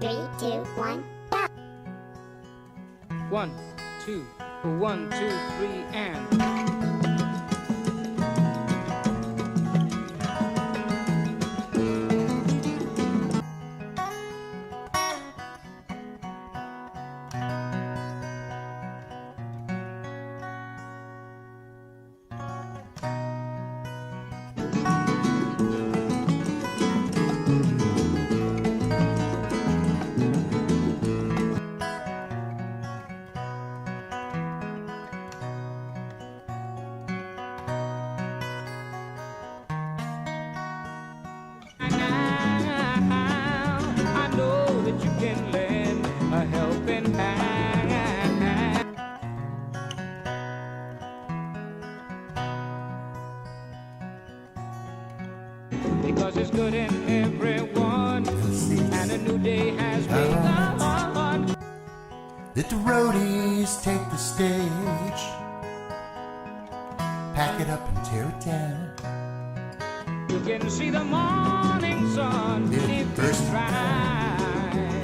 3, 2, 1, go! 1, 2, 1, 2, 3, and... Because it's good in everyone, and a new day has begun. Let the roadies take the stage, pack it up and tear it down. You can see the morning sun if you try.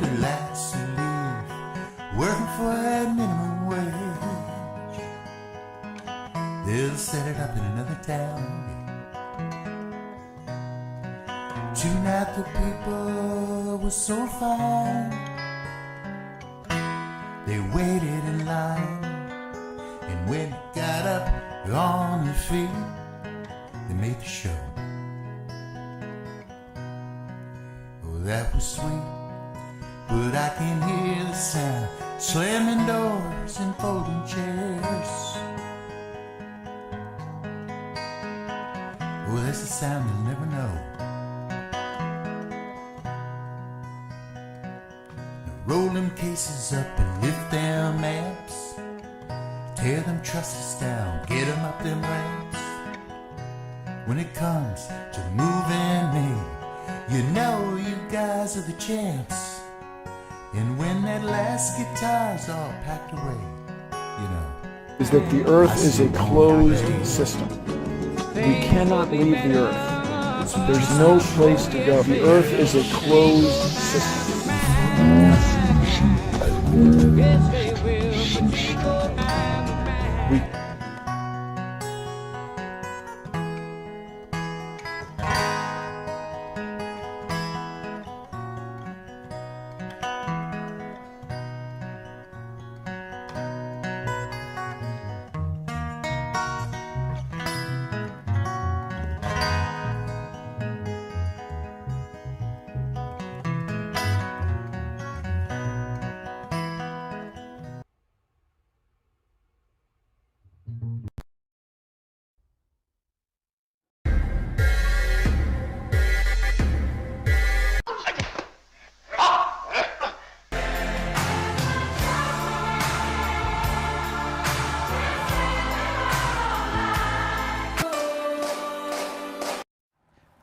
The lads who leave, working for that minimum wage, they'll set it up in another town. Tonight the people were so fine, they waited in line, and when it got up on their feet, they made the show. Oh, that was sweet, but I can hear the sound, slamming doors and folding chairs. Oh, that's the sound you'll never know. Roll them cases up and lift them amps, tear them trusses down, get them up them ramps. When it comes to the moving me, you know you guys are the champs. And when that last guitar's all packed away, you know, is that the Earth is a closed system. We cannot leave the Earth. There's no place to go. The Earth is a closed system.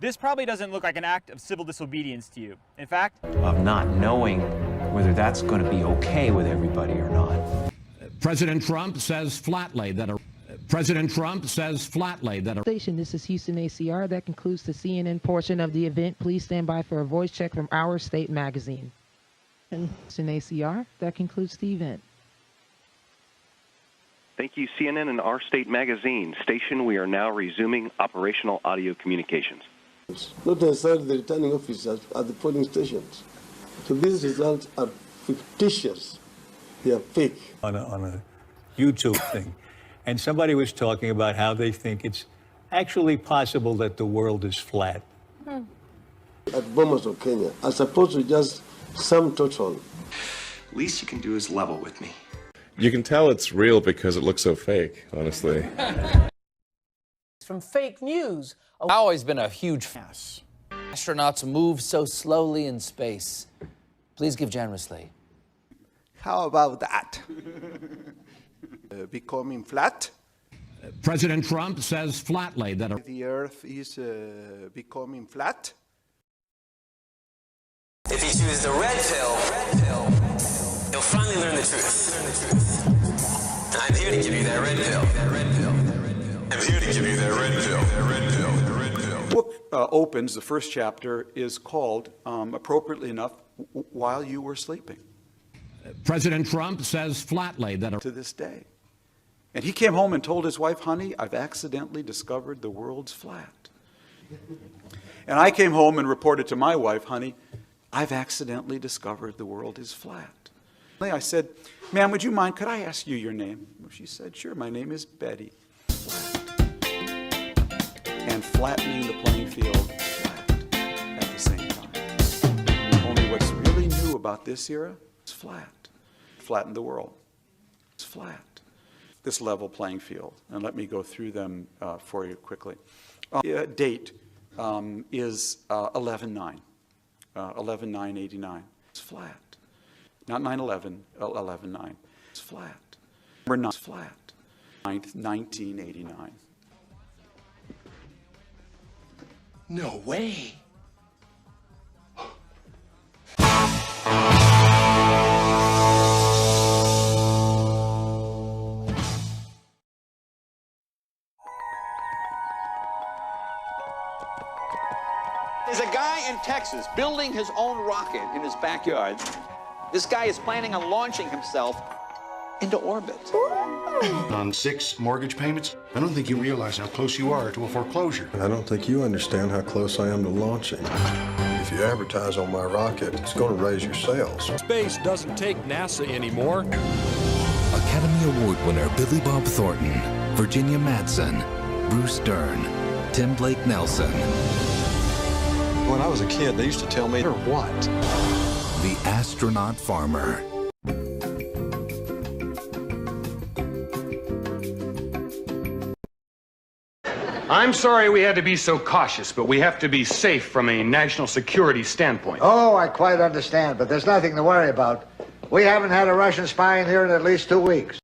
This probably doesn't look like an act of civil disobedience to you. In fact, of not knowing whether that's going to be okay with everybody or not. President Trump says flatly that a Station, this is Houston ACR. That concludes the CNN portion of the event. Please stand by for a voice check from Our State Magazine. Houston ACR, that concludes the event. Thank you, CNN and Our State Magazine. Station, we are now resuming operational audio communications. Not necessarily the returning officers at the polling stations. So these results are fictitious. They are fake. On a YouTube thing. And somebody was talking about how they think it's actually possible that the world is flat. At Bomas of Kenya, as opposed to just sum total. Least you can do is level with me. You can tell it's real because it looks so fake, honestly. From fake news. I've always been a huge fan. Astronauts move so slowly in space. Please give generously. How about that? Becoming flat? President Trump says flatly that the Earth is becoming flat. If he chooses the red pill, he'll finally learn the truth. And I'm here to give you that red pill. I'm here to give you that red pill. The book opens, the first chapter is called, appropriately enough, while you were sleeping. President Trump says flatly that to this day. And he came home and told his wife, honey, I've accidentally discovered the world's flat. And I came home and reported to my wife, honey, I've accidentally discovered the world is flat. I said, ma'am, would you mind, could I ask you your name? She said, sure, my name is Betty. Flat. And flattening the playing field flat at the same time. Only what's really new about this era is flat. Flatten the world. It's flat. This level playing field. And let me go through them for you quickly. Date is 11/9. 11/9/89. It's flat. Not 9/11, 11/9. It's flat. We're not flat. 9th, 1989. No way. There's a guy in Texas building his own rocket in his backyard. This guy is planning on launching himself into orbit. On 6 mortgage payments, I don't think you realize how close you are to a foreclosure. I don't think you understand how close I am to launching. If you advertise on my rocket, it's going to raise your sales. Space doesn't take NASA anymore. Academy Award winner Billy Bob Thornton, Virginia Madsen, Bruce Dern, Tim Blake Nelson. When I was a kid, they used to tell me, or what? The Astronaut Farmer. I'm sorry we had to be so cautious, but we have to be safe from a national security standpoint. Oh, I quite understand, but there's nothing to worry about. We haven't had a Russian spy in here in at least 2 weeks.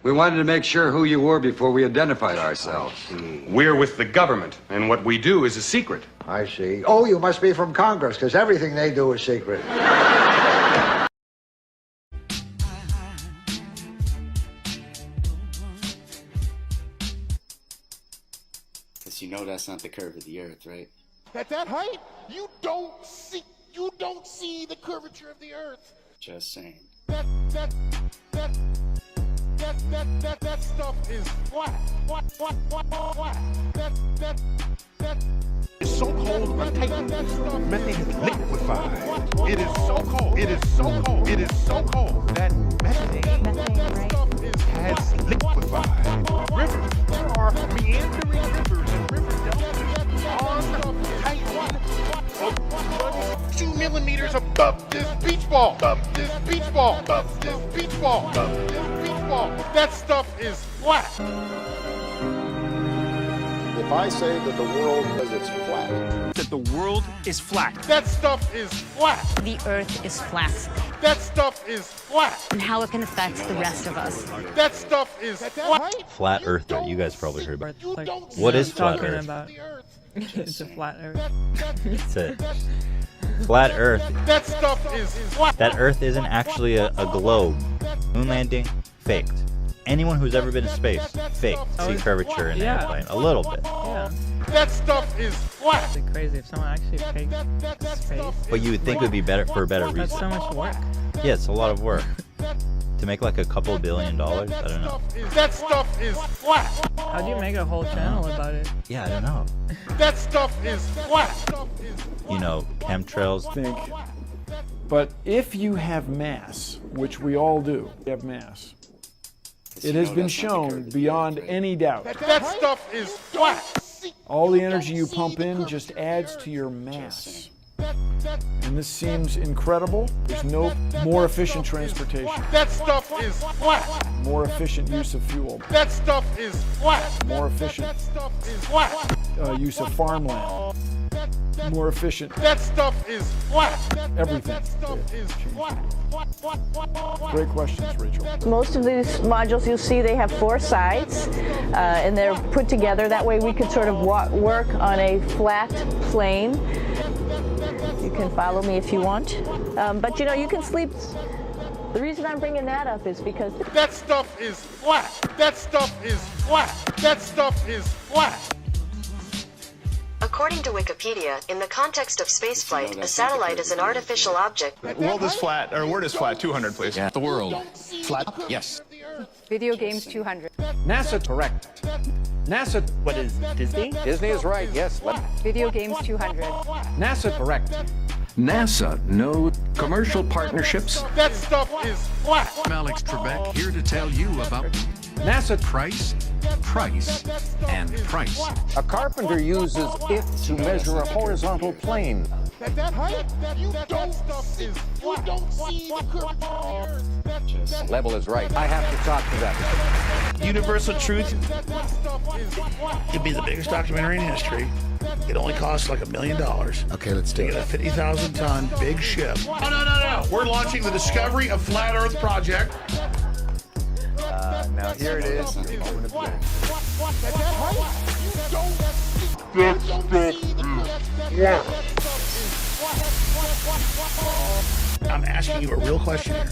We wanted to make sure who you were before we identified ourselves. We're with the government, and what we do is a secret. I see. Oh, you must be from Congress, because everything they do is secret. Because you know that's not the curve of the Earth, right? At that height, you don't see the curvature of the Earth. Just saying. That stuff is flat. That is so cold, methane is liquefied. It is so cold. It is so cold. It is so cold that methane has liquefied. Rivers, there are meandering rivers and river deltas on height of 2 millimeters above this beach ball. This beach ball. That stuff is flat. If I say that the world is flat. That the world is flat. That stuff is flat. The Earth is flat. That stuff is flat. And how it can affect the rest of us. That stuff is flat. Flat Earth, though. You guys probably heard about it. What is flat Earth? It's a flat Earth. That's it. Flat Earth. That stuff is flat. That Earth isn't actually a globe. Moon landing, faked. Anyone who's ever been in space, faked. See curvature in the airplane, a little bit. Yeah. That stuff is flat. It's crazy if someone actually faked space. But you would think it would be better for a better reason. That's so much work. Yeah, it's a lot of work. To make like a couple $1 billion, I don't know. That stuff is flat. How do you make a whole channel about it? Yeah, I don't know. That stuff is flat. You know, chemtrails. Think. But if you have mass, which we all do, have mass, it has been shown beyond any doubt. That stuff is flat. All the energy you pump in just adds to your mass. And this seems incredible. There's no more efficient transportation. That stuff is flat. More efficient use of fuel. That stuff is flat. More efficient Is flat. use of farmland. More efficient. That stuff is flat. Everything. Stuff is flat. Great questions, Rachel. Most of these modules you'll see they have 4 sides and they're put together. That way we could sort of work on a flat plane. You can follow me if you want. But you know, you can sleep. The reason I'm bringing that up is because that stuff is flat. That stuff is flat. That stuff is flat. According to Wikipedia, in the context of spaceflight, a satellite is an artificial object. World is flat, or word is flat, 200 please. Yeah. The world. Flat? Yes. Video Games 200. NASA, correct. NASA, What is Disney? Disney is right, yes. Video Games 200. NASA, correct. NASA, no commercial partnerships. That stuff is flat. I'm Alex Trebek, here to tell you about NASA, price, and price. A carpenter uses it to measure a horizontal plane. That height, you don't see the curvature. Level is right. I have to talk to them. Universal Truth could be the biggest documentary in history. It only costs like $1 million. Okay, let's do To get a 50,000-ton big ship. No. We're launching the Discovery of Flat Earth project. Now here it is. I'm asking you a real question here.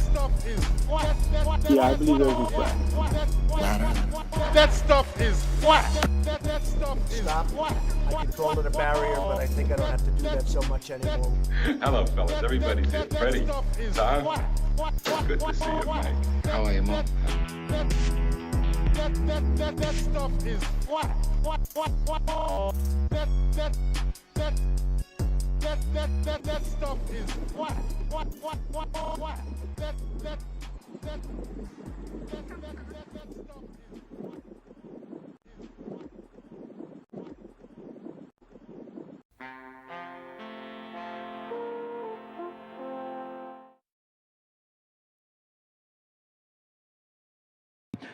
Yeah, I believe everything's flat. That stuff is flat. That stuff is flat. I controlled the barrier, but I think I don't have to do that so much anymore. Hello, fellas. Everybody's here. Freddie, Tom, good to see you, Mike. How are you, Mom? That stuff is flat. That stuff is flat.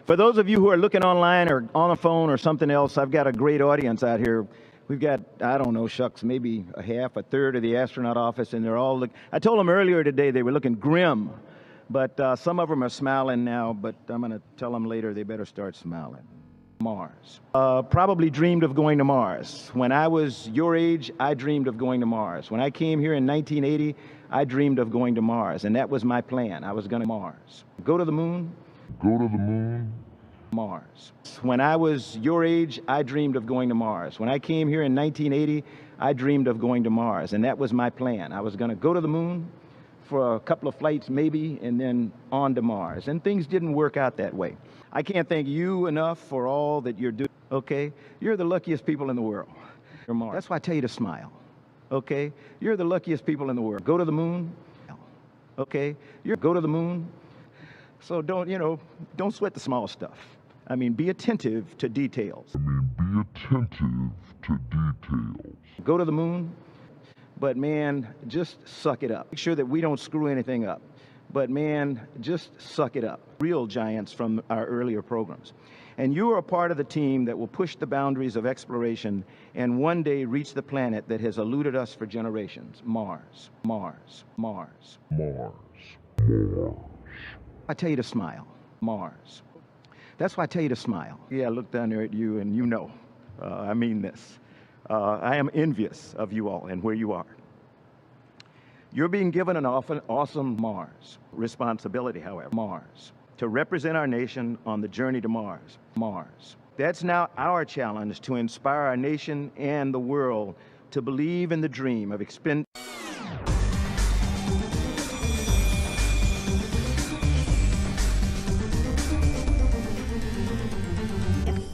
For those of you who are looking online or on a phone or something else, I've got a great audience out here. We've got, I don't know, shucks, maybe a third of the astronaut office, and they're all I told them earlier today they were looking grim, but some of them are smiling now, but I'm going to tell them later they better start smiling. Mars. Probably dreamed of going to Mars. When I was your age, I dreamed of going to Mars. When I came here in 1980, I dreamed of going to Mars, and that was my plan. I was going to Mars. Go to the moon. Go to the moon. Mars. When I was your age, I dreamed of going to Mars. When I came here in 1980, I dreamed of going to Mars, and that was my plan. I was going to go to the moon for a couple of flights maybe, and then on to Mars. And things didn't work out that way. I can't thank you enough for all that you're doing, okay? You're the luckiest people in the world. That's why I tell you to smile, okay? You're the luckiest people in the world. Go to the moon, okay? Go to the moon. So don't sweat the small stuff. I mean, be attentive to details. Go to the moon, but man, just suck it up. Make sure that we don't screw anything up. But man, just suck it up. Real giants from our earlier programs. And you are a part of the team that will push the boundaries of exploration and one day reach the planet that has eluded us for generations. Mars, Mars, Mars, Mars, Mars. I tell you to smile. Mars. That's why I tell you to smile. Yeah, I look down there at you and you know, I mean this. I am envious of you all and where you are. You're being given an awesome Mars responsibility, however, Mars, to represent our nation on the journey to Mars. That's now our challenge, to inspire our nation and the world to believe in the dream of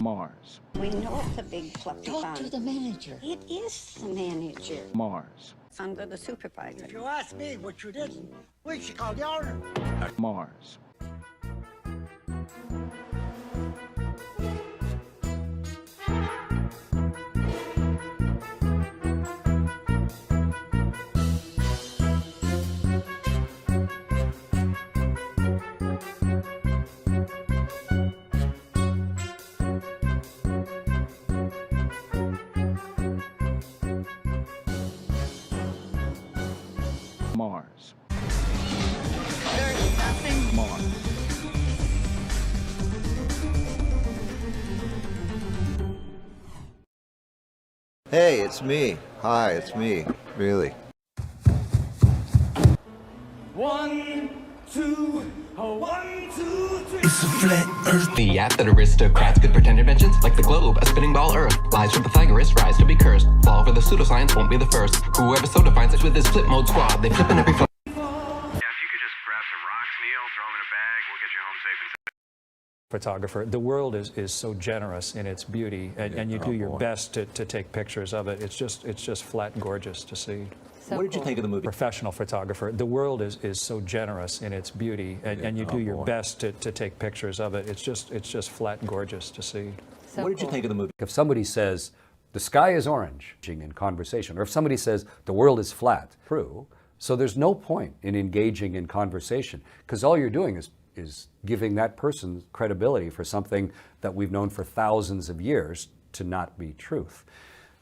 Mars. We know it's a big fluffy Talk to the manager. It is the manager. Mars. It's under the supervisor. If you ask me, what you didn't, we should call the owner. Mars. Mars. There's nothing. Mars. Hey, it's me. Hi, it's me. Really. 1, 2, 1, 2, 3. It's a flat earth. The app that aristocrats could pretend inventions, like the globe, a spinning ball earth. Lies from Pythagoras, rise to be cursed. Fall for the pseudoscience, won't be the first. Whoever so defines it with his flip mode squad, they flip in every flip. Yeah, if you could just grab some rocks, Neil, throw them in a bag, we'll get you home safe and sound. Photographer. The world is so generous in its beauty, and you do your best to take pictures of it. It's just flat gorgeous to see. So what did you think of the movie? Professional photographer. The world is so generous in its beauty, and you do your best to take pictures of it. It's just flat gorgeous to see. So what did you think of the movie? If somebody says the sky is orange in conversation, or if somebody says the world is flat, true. So there's no point in engaging in conversation, because all you're doing is giving that person credibility for something that we've known for thousands of years to not be truth.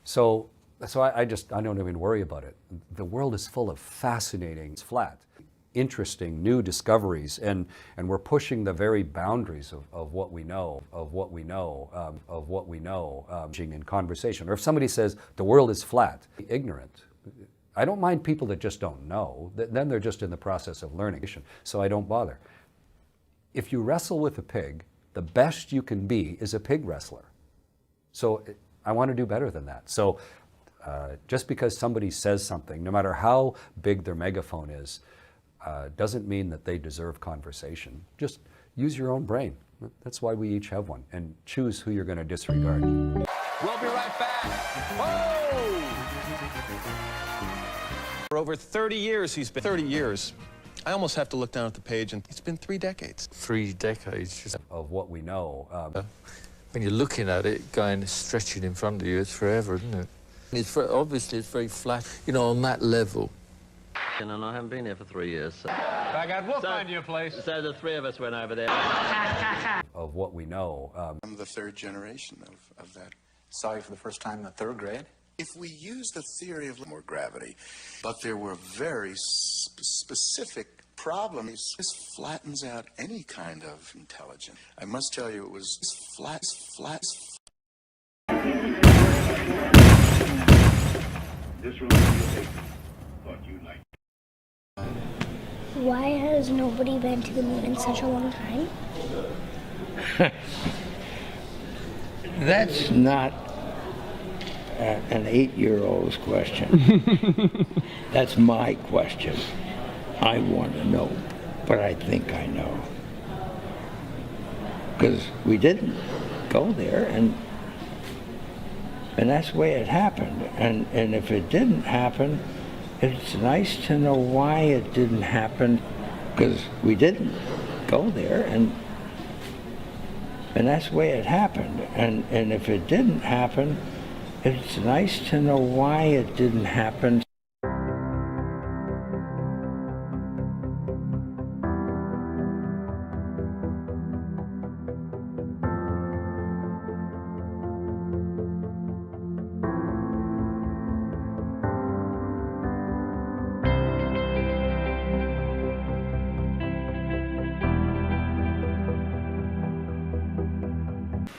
So I don't even worry about it. The world is full of fascinating, in interesting new discoveries, and we're pushing the very boundaries of what we know, in conversation. Or if somebody says the world is flat, ignorant. I don't mind people that just don't know. Then they're just in the process of learning. So I don't bother. If you wrestle with a pig, the best you can be is a pig wrestler. So I want to do better than that. So just because somebody says something, no matter how big their megaphone is, doesn't mean that they deserve conversation. Just use your own brain. That's why we each have one. And choose who you're going to disregard. We'll be right back. Oh! For over 30 years, he's been 30 years. I almost have to look down at the page, and it's been 3 decades. 3 decades. Of what we know. When you're looking at it, going, stretching in front of you, it's forever, isn't it? Obviously, it's very flat, you know, on that level. And I haven't been here for 3 years. So. Back we'll find you a place. So the 3 of us went over there. Of what we know. I'm the 3rd generation of that. Saw you for the first time in the 3rd grade. If we use the theory of more gravity, but there were very specific problems, this flattens out any kind of intelligence. I must tell you, it was flat. This will be what you like. Why has nobody been to the moon in such a long time? That's not an 8-year-old's question. That's my question. I want to know, but I think I know. Because we didn't go there, and that's the way it happened. And if it didn't happen, it's nice to know why it didn't happen, because we didn't go there, and that's the way it happened. And if it didn't happen, it's nice to know why it didn't happen.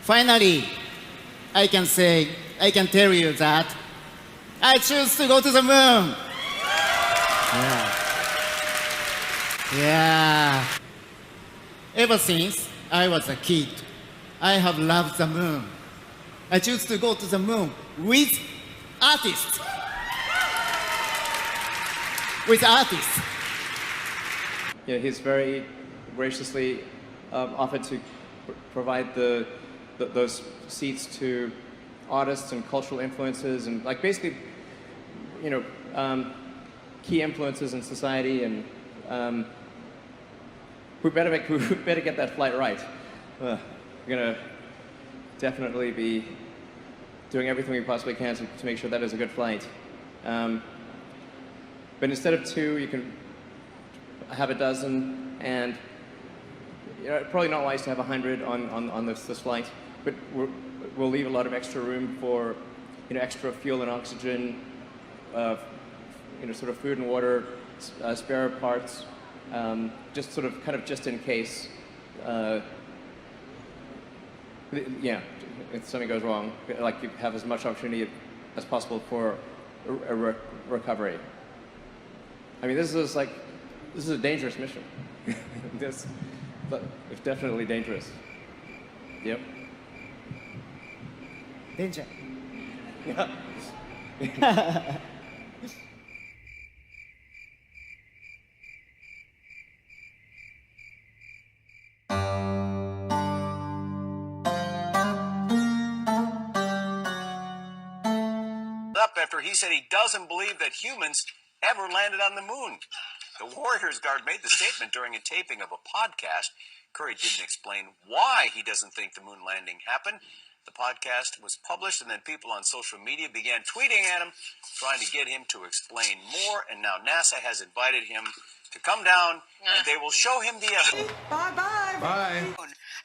Finally, I can tell you that I choose to go to the moon. Yeah. Yeah. Ever since I was a kid, I have loved the moon. I choose to go to the moon with artists. Yeah, he's very graciously offered to provide those seats to artists and cultural influences and like basically, you know, key influences in society, and we better get that flight right. We're gonna definitely be doing everything we possibly can to make sure that is a good flight. But instead of 2, you can have a dozen, and you know, probably not wise to have 100 on this flight, but we'll leave a lot of extra room for, you know, extra fuel and oxygen, you know, sort of food and water, spare parts, just sort of kind of just in case. Yeah, if something goes wrong, like you have as much opportunity as possible for a recovery. I mean, this is a dangerous mission. But it's definitely dangerous. Yep. Danger. Up after he said he doesn't believe that humans ever landed on the moon. The Warriors guard made the statement during a taping of a podcast. Curry didn't explain why he doesn't think the moon landing happened. The podcast was published, and then people on social media began tweeting at him, trying to get him to explain more, and now NASA has invited him to come down, and they will show him the evidence. Bye-bye. Bye.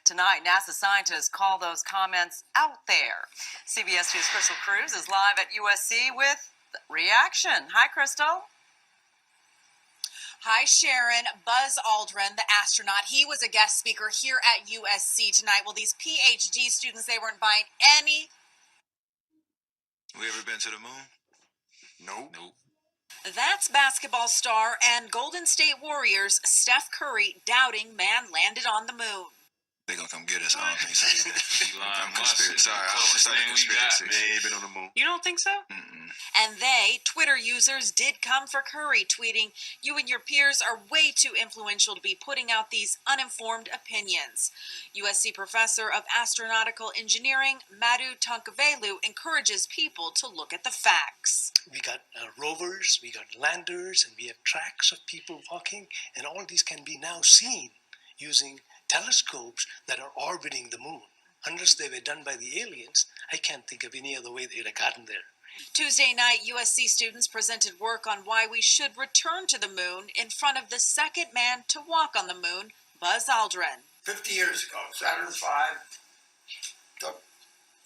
Tonight, NASA scientists call those comments out there. CBS 2's Crystal Cruz is live at USC with reaction. Hi, Crystal. Hi, Sharon. Buzz Aldrin, the astronaut, he was a guest speaker here at USC tonight. Well, these PhD students, they weren't buying any. We ever been to the moon? Nope. That's basketball star and Golden State Warriors Steph Curry doubting man landed on the moon. They're gonna come get us, I don't think so. I'm conspiracy. Sorry, I don't understand the conspiracy. They ain't been on the moon. You don't think so? And they, Twitter users, did come for Curry, tweeting, "You and your peers are way too influential to be putting out these uninformed opinions." USC professor of astronautical engineering, Madhu Tonkavelu, encourages people to look at the facts. We got rovers, we got landers, and we have tracks of people walking, and all these can be now seen using telescopes that are orbiting the moon. Unless they were done by the aliens, I can't think of any other way they'd have gotten there. Tuesday night, USC students presented work on why we should return to the moon in front of the second man to walk on the moon, Buzz Aldrin. 50 years ago, Saturn V took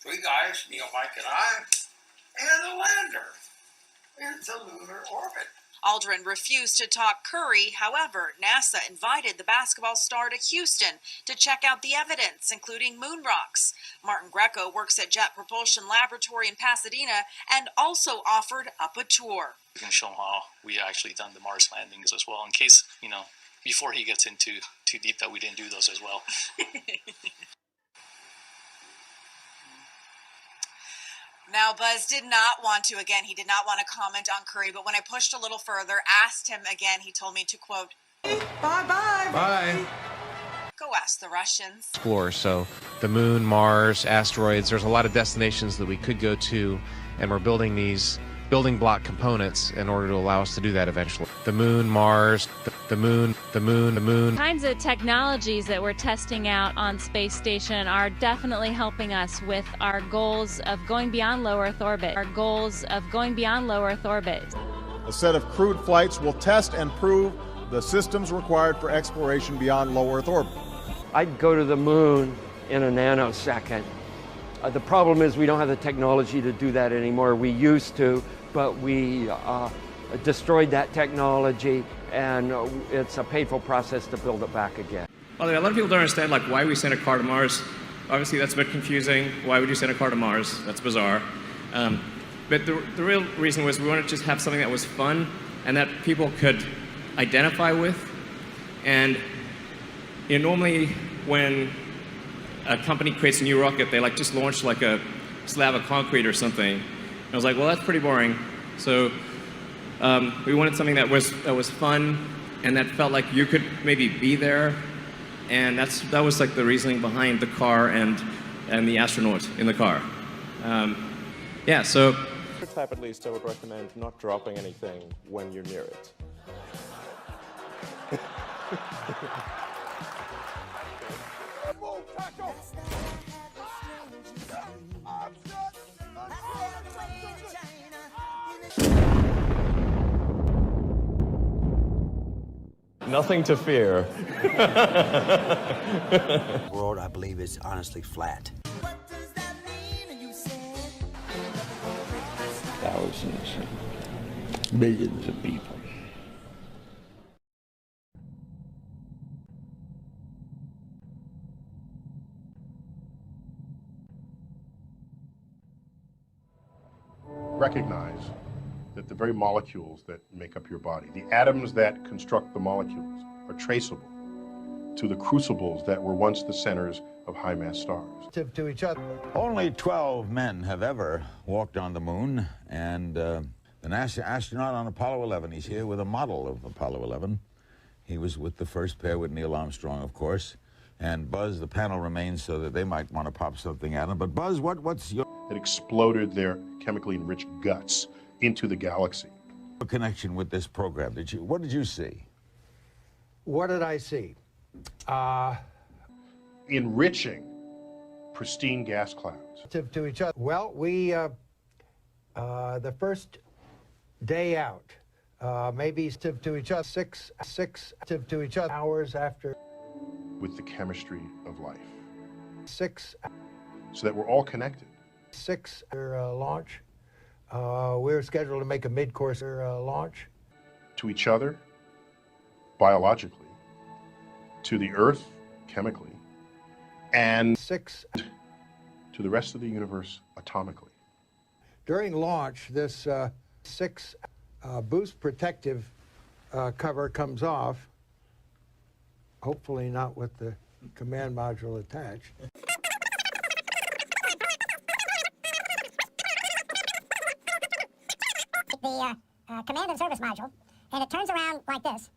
3 guys, Neil, Mike, and I, and a lander into lunar orbit. Aldrin refused to talk Curry. However, NASA invited the basketball star to Houston to check out the evidence, including moon rocks. Martin Greco works at Jet Propulsion Laboratory in Pasadena and also offered up a tour. We can show him how we actually done the Mars landings as well, in case, you know, before he gets into too deep that we didn't do those as well. Now, Buzz did not want to comment on Curry, but when I pushed a little further, asked him again, he told me to, quote, Bye-bye. Bye. Go ask the Russians. Explore, so the moon, Mars, asteroids, there's a lot of destinations that we could go to, and we're building these building block components in order to allow us to do that eventually. The moon, Mars, the moon. Kinds of technologies that we're testing out on space station are definitely helping us with our goals of going beyond low Earth orbit. A set of crewed flights will test and prove the systems required for exploration beyond low Earth orbit. I'd go to the moon in a nanosecond. The problem is we don't have the technology to do that anymore. We used to, but we destroyed that technology, and it's a painful process to build it back again. Well, a lot of people don't understand why we sent a car to Mars. Obviously, that's a bit confusing. Why would you send a car to Mars? That's bizarre. But the real reason was we wanted to just have something that was fun and that people could identify with. And normally when a company creates a new rocket, they like just launch like a slab of concrete or something. And I was like, well, that's pretty boring. So we wanted something that was fun and that felt like you could maybe be there. And that was like the reasoning behind the car and the astronaut in the car. Yeah, so. Type at least, I would recommend not dropping anything when you're near it. Nothing to fear. The world, I believe, is honestly flat. Thousands, millions of people. Recognize that the very molecules that make up your body, the atoms that construct the molecules, are traceable to the crucibles that were once the centers of high-mass stars. To each other. Only 12 men have ever walked on the moon, and the NASA astronaut on Apollo 11, he's here with a model of Apollo 11. He was with the first pair with Neil Armstrong, of course, and Buzz, the panel remains so that they might want to pop something at him. But Buzz, what's your... It exploded their chemically enriched guts into the galaxy. Connection with this program? What did you see? What did I see? Enriching pristine gas clouds. To each other. Well, we, the first day out, maybe to each other, six to each other hours after. With the chemistry of life. 6. So that we're all connected. 6 launch. We're scheduled to make a mid-course launch. To each other, biologically. To the Earth, chemically. And 6. To the rest of the universe, atomically. During launch, this 6 boost protective cover comes off. Hopefully not with the command module attached. The command and service module, and it turns around like this,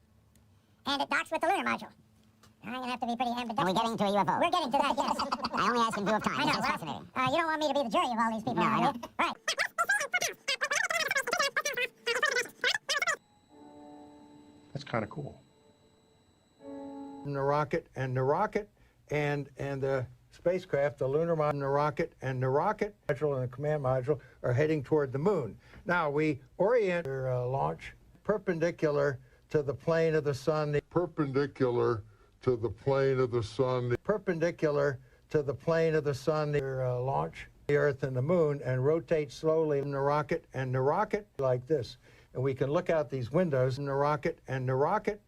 and it docks with the lunar module. I'm going to have to be pretty ambidextrous. Are we getting to a UFO? We're getting to that, yes. I only ask in view of time. I know, that's fascinating. You don't want me to be the jury of all these people. No, I don't. Right. That's kind of cool. The rocket and the spacecraft, the lunar module, the rocket module and the command module are heading toward the moon. Now we orient our launch perpendicular to the plane of the sun. Perpendicular to the plane of the sun. Perpendicular to the plane of the sun. Launch the Earth and the moon and rotate slowly in the rocket like this. And we can look out these windows in the rocket and the rocket.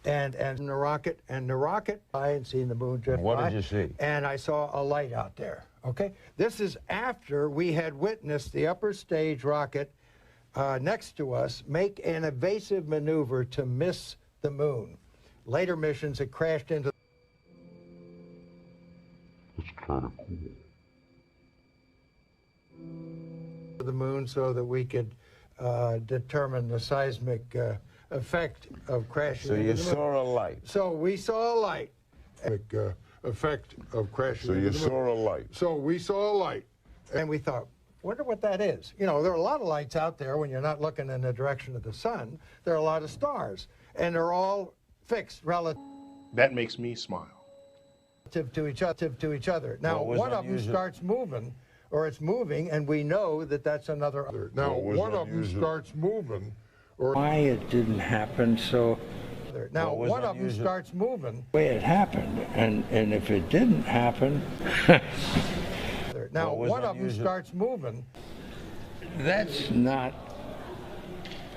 And the rocket and the rocket. I had seen the moon drift by. What did you see? And I saw a light out there. Okay, this is after we had witnessed the upper stage rocket next to us make an evasive maneuver to miss the moon. Later missions, it crashed into. It's kind of cool. The moon, so that we could determine the seismic effect of crashing. So you saw a light. So we saw a light. Effect of crashing. So you saw a light. So we saw a light. And we thought, wonder what that is. You know, there are a lot of lights out there when you're not looking in the direction of the sun. There are a lot of stars. And they're all fixed relative. That makes me smile. To each other. Now, one of them starts moving, or it's moving, and we know that that's another. Now, one of them starts moving. Why it didn't happen, so... Now, one of them starts moving. The way it happened, and if it didn't happen... Now, one of them starts moving. That's not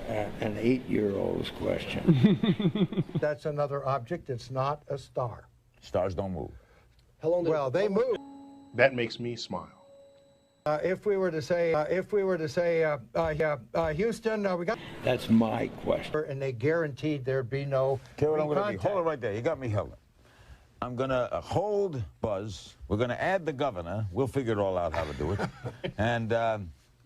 an 8-year-old's question. That's another object. It's not a star. Stars don't move. Well, they move. That makes me smile. If we were to say, Houston, we got. That's my question. And they guaranteed there'd be no. Okay, what I'm going to do, hold it right there. You got me held. I'm going to hold Buzz. We're going to add the governor. We'll figure it all out how to do it. And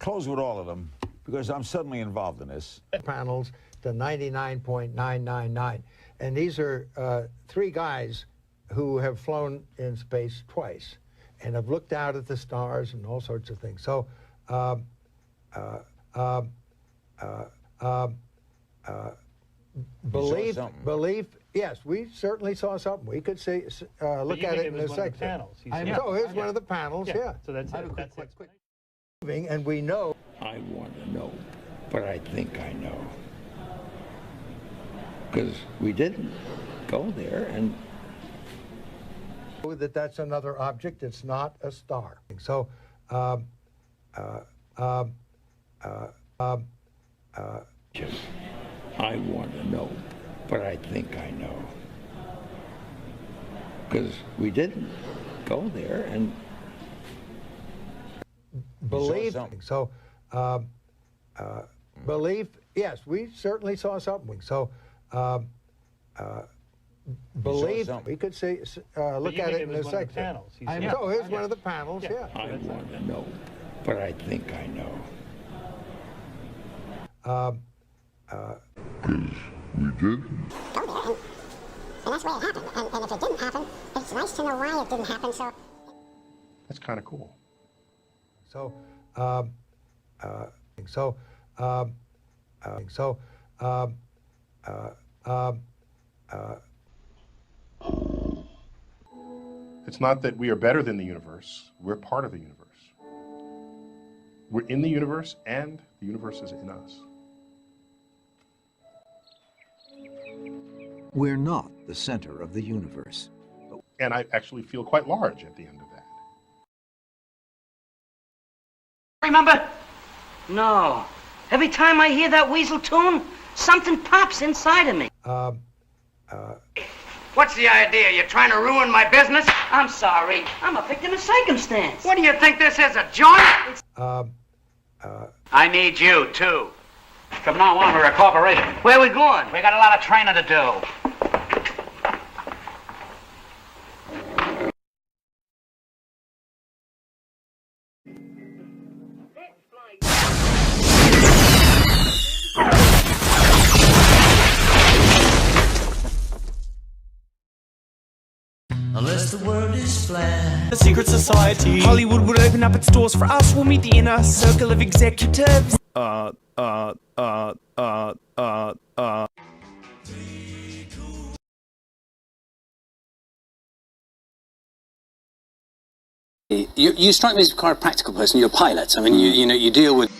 close with all of them, because I'm suddenly involved in this. Panels to 99.999. And these are 3 guys who have flown in space twice and have looked out at the stars and all sorts of things. So, belief, yes, we certainly saw something. We could see, look at it in a second. So here's one of the panels, yeah. So that's it. And we know. I want to know, but I think I know. Because we didn't go there, and that's another object. It's not a star. So, I want to know, but I think I know. Because we didn't go there, and belief. So, belief. Yes, we certainly saw something. So, belief. We could see, look at it in a second. So here's one of the panels. Yeah. I want to know, but I think I know. We didn't. Go there, and that's where it happened. And if it didn't happen, it's nice to know why it didn't happen. So That's kind of cool. So, It's not that we are better than the universe. We're part of the universe. We're in the universe, and the universe is in us. We're not the center of the universe. And I actually feel quite large at the end of that. Remember? No. Every time I hear that weasel tune, something pops inside of me. What's the idea? You're trying to ruin my business? I'm sorry. I'm a victim of circumstance. What do you think this is, a joint? I need you, too. From now on, we're a corporation. Where are we going? We got a lot of training to do. Unless the world is flat. A secret society. Hollywood would open up its doors for us. We'll meet the inner circle of executives. You strike me as quite a practical person. You're a pilot. I mean, you know, you deal with.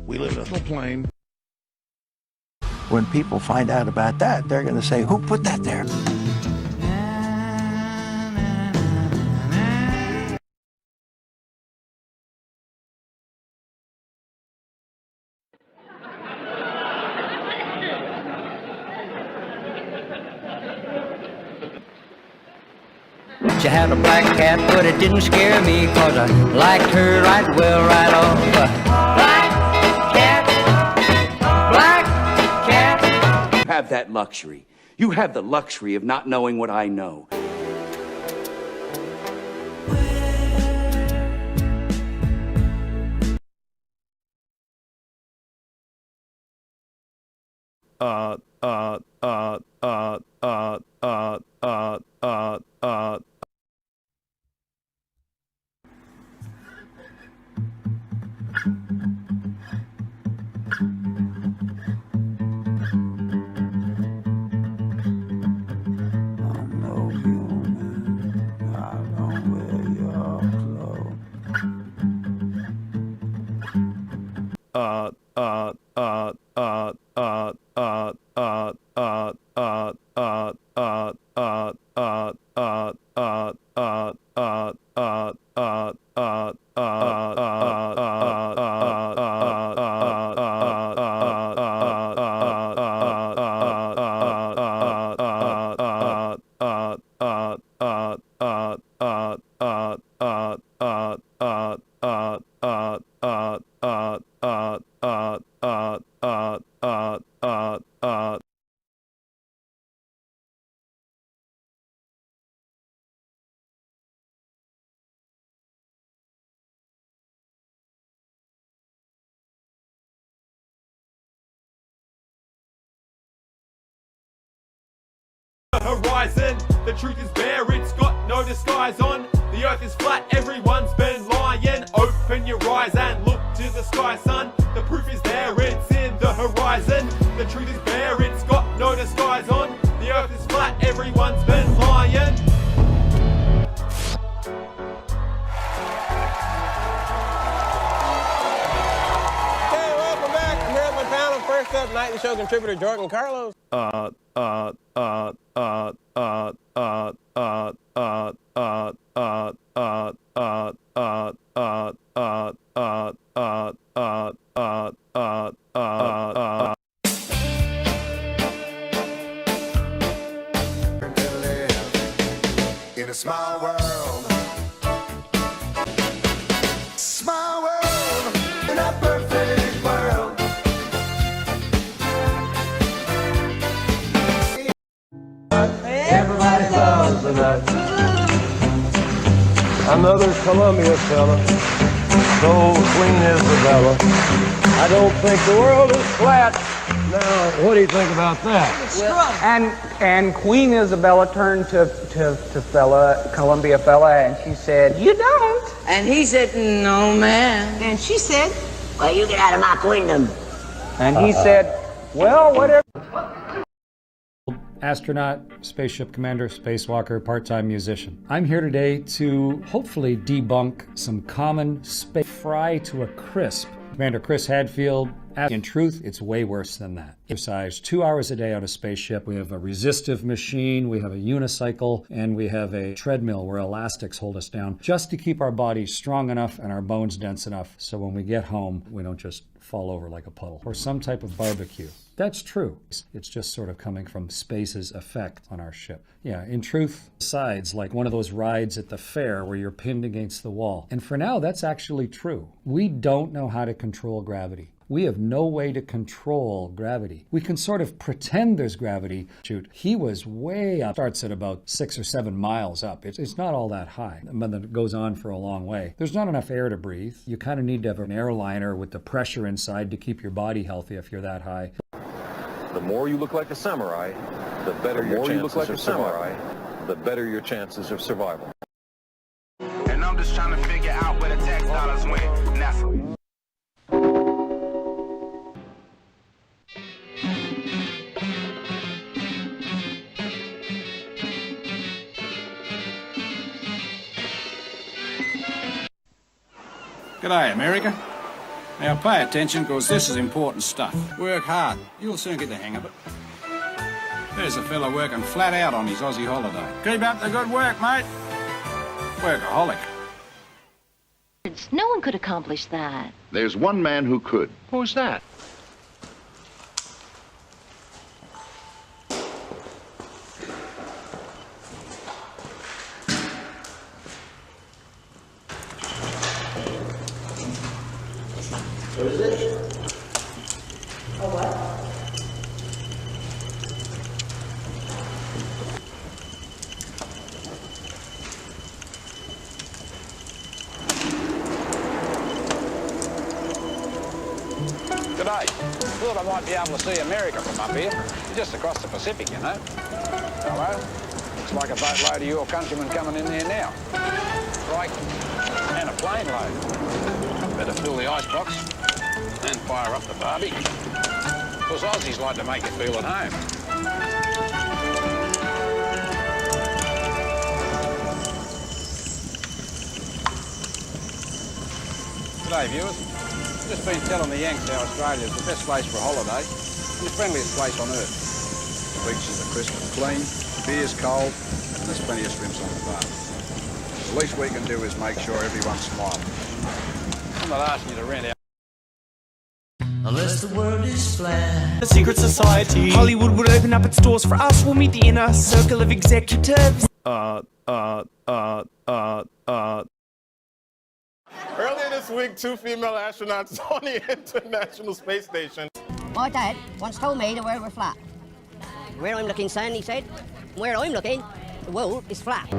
We live in a little plane. When people find out about that, they're going to say, who put that there? She had a black cat, but it didn't scare me, 'cause I liked her right well right off. Black cat, black cat. You have that luxury. You have the luxury of not knowing what I know. horizon. The truth is bare, it's got no disguise on. The earth is flat, everyone's been lying. Open your eyes and look to the sky, son. The proof is there, it's in the horizon. The truth is bare, it's got no disguise on. The earth is flat, everyone's been lying. Hey, welcome back. I'm here at my panel. First up, Nightly Show contributor Jordan Carlos. In a small world, small world, in a perfect world. Everybody loves the nuts. Another Columbia fella, so Queen Isabella. I don't think the world is flat. Now, what do you think about that? And Queen Isabella turned to Columbia fella, and she said, "You don't." And he said, "No, ma'am." And she said, "Well, you get out of my queendom." and he said, "Well, whatever." Astronaut, spaceship commander, spacewalker, part-time musician. I'm here today to hopefully debunk some common space fry to a crisp. Commander Chris Hadfield, in truth, it's way worse than that. Exercise 2 hours a day on a spaceship. We have a resistive machine, we have a unicycle, and we have a treadmill where elastics hold us down just to keep our bodies strong enough and our bones dense enough so when we get home, we don't just fall over like a puddle. Or some type of barbecue. That's true. It's just sort of coming from space's effect on our ship. Yeah, in truth, sides like one of those rides at the fair where you're pinned against the wall. And for now, that's actually true. We don't know how to control gravity. We have no way to control gravity. We can sort of pretend there's gravity. Shoot, he was way up. Starts at about 6 or 7 miles up. It's not all that high, but then it goes on for a long way. There's not enough air to breathe. You kind of need to have an airliner with the pressure inside to keep your body healthy if you're that high. The more you look like a samurai, the better your chances of survival. The better your chances of survival. And I'm just trying to figure out where the tax dollars went. NASA. G'day, America. Now pay attention, because this is important stuff. Work hard. You'll soon get the hang of it. There's a fella working flat out on his Aussie holiday. Keep up the good work, mate. Workaholic. No one could accomplish that. There's one man who could. Who's that? What is it? A what? G'day. Thought I might be able to see America from up here. Just across the Pacific, you know. Hello. Looks like a boatload of your countrymen coming in there now. Right. And a plane load. Better fill the icebox and fire up the barbie. Because Aussies like to make you feel at home. G'day, viewers. Just been telling the Yanks how Australia's the best place for a holiday and the friendliest place on earth. The beaches are crisp and clean, the beer's cold, and there's plenty of shrimps on the bar. The least we can do is make sure everyone's smiling. I'm not asking you to rent out. Unless the world is flat. A secret society. Hollywood would open up its doors for us. We'll meet the inner circle of executives. Earlier this week, 2 female astronauts on the International Space Station. My dad once told me the world was flat. Where I'm looking, son, he said, where I'm looking, the world is flat.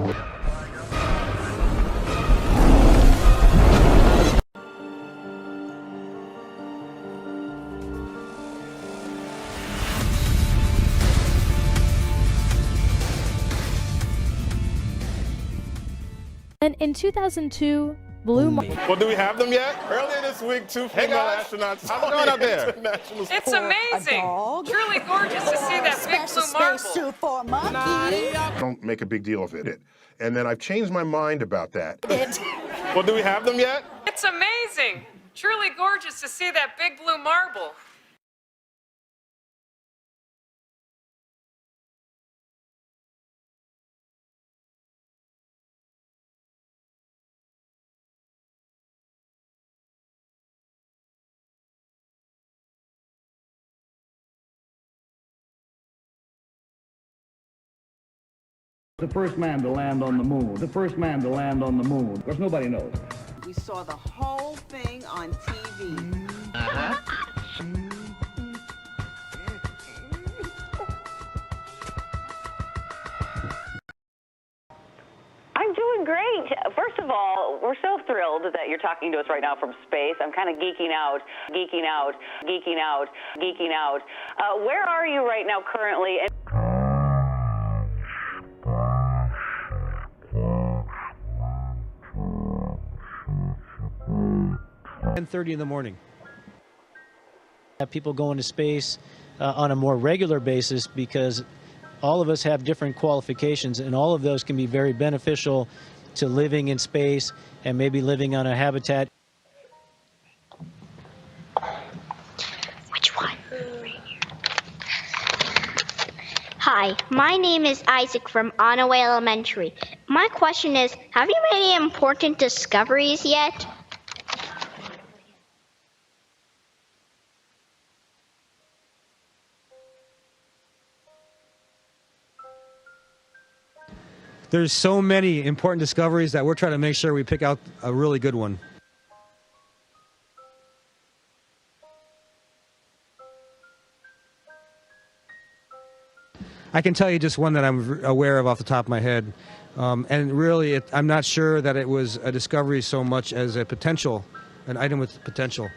And in 2002, Blue Marble. Well, do we have them yet? Earlier this week, two female astronauts. How's it going up there? It's amazing. Truly gorgeous to see that big blue marble. For a monkey. Don't make a big deal of it. And then I've changed my mind about that. Well, do we have them yet? It's amazing. Truly gorgeous to see that big blue marble. The first man to land on the moon. The first man to land on the moon. Of course, nobody knows. We saw the whole thing on TV. I'm doing great. First of all, we're so thrilled that you're talking to us right now from space. I'm kind of geeking out. Where are you right now currently? 10:30 in the morning. Have people go into space on a more regular basis because all of us have different qualifications, and all of those can be very beneficial to living in space and maybe living on a habitat. Which one? Hi, my name is Isaac from Onaway Elementary. My question is, have you made any important discoveries yet? There's so many important discoveries that we're trying to make sure we pick out a really good one. I can tell you just one that I'm aware of off the top of my head. And really, I'm not sure that it was a discovery so much as a potential, an item with potential.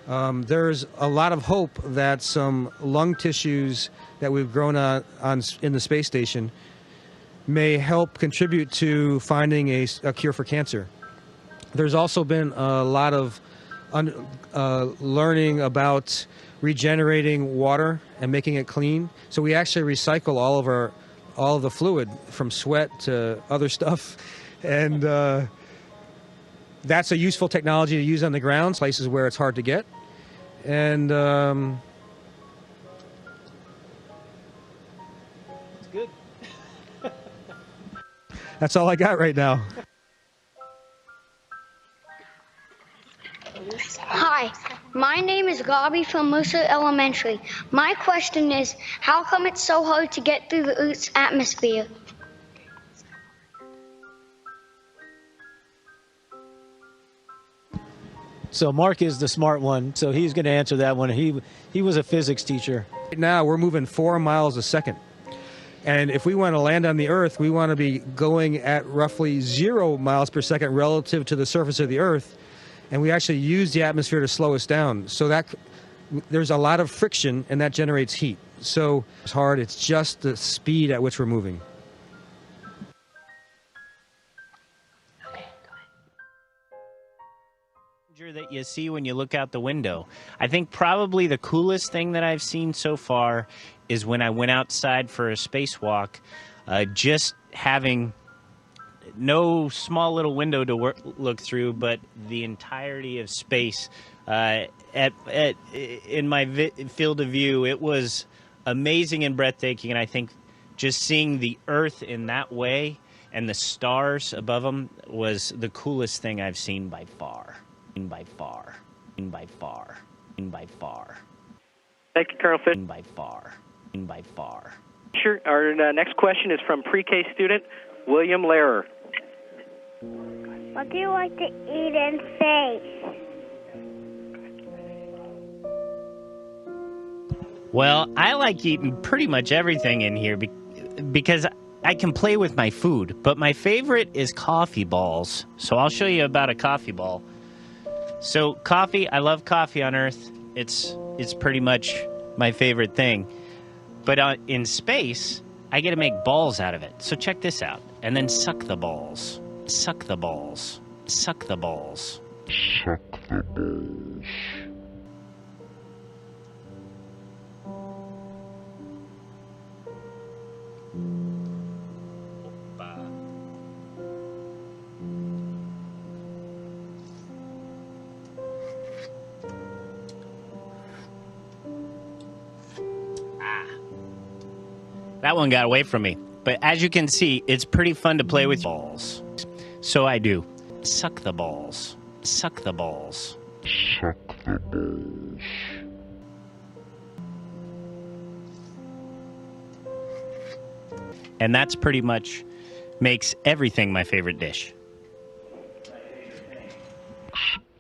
There's a lot of hope that some lung tissues that we've grown in the space station may help contribute to finding a cure for cancer. There's also been a lot of learning about regenerating water and making it clean. So we actually recycle all of the fluid from sweat to other stuff, and that's a useful technology to use on the ground, places where it's hard to get. And it's good. That's all I got right now. Hi, my name is Gabi from Musa Elementary. My question is, how come it's so hard to get through the Earth's atmosphere? So Mark is the smart one, so he's going to answer that one. He was a physics teacher. Right now, we're moving 4 miles a second. And if we want to land on the Earth, we want to be going at roughly 0 miles per second relative to the surface of the Earth. And we actually use the atmosphere to slow us down. So that there's a lot of friction, and that generates heat. So it's hard. It's just the speed at which we're moving. That you see when you look out the window. I think probably the coolest thing that I've seen so far is when I went outside for a spacewalk, just having no small little window to look through, but the entirety of space in my field of view. It was amazing and breathtaking, and I think just seeing the Earth in that way and the stars above them was the coolest thing I've seen by far. By far. Thank you, Colonel Fish. By far. Sure. Our next question is from pre-K student William Lehrer. What do you like to eat in space? Well, I like eating pretty much everything in here because I can play with my food, but my favorite is coffee balls. So I'll show you about a coffee ball. So coffee, I love coffee on Earth. It's pretty much my favorite thing. But in space, I get to make balls out of it. So check this out, and then suck the balls. Suck the balls. Suck the balls. Suck the balls. That one got away from me. But as you can see, it's pretty fun to play with balls. So I do. Suck the balls. Suck the balls. Suck the balls. And that's pretty much makes everything my favorite dish.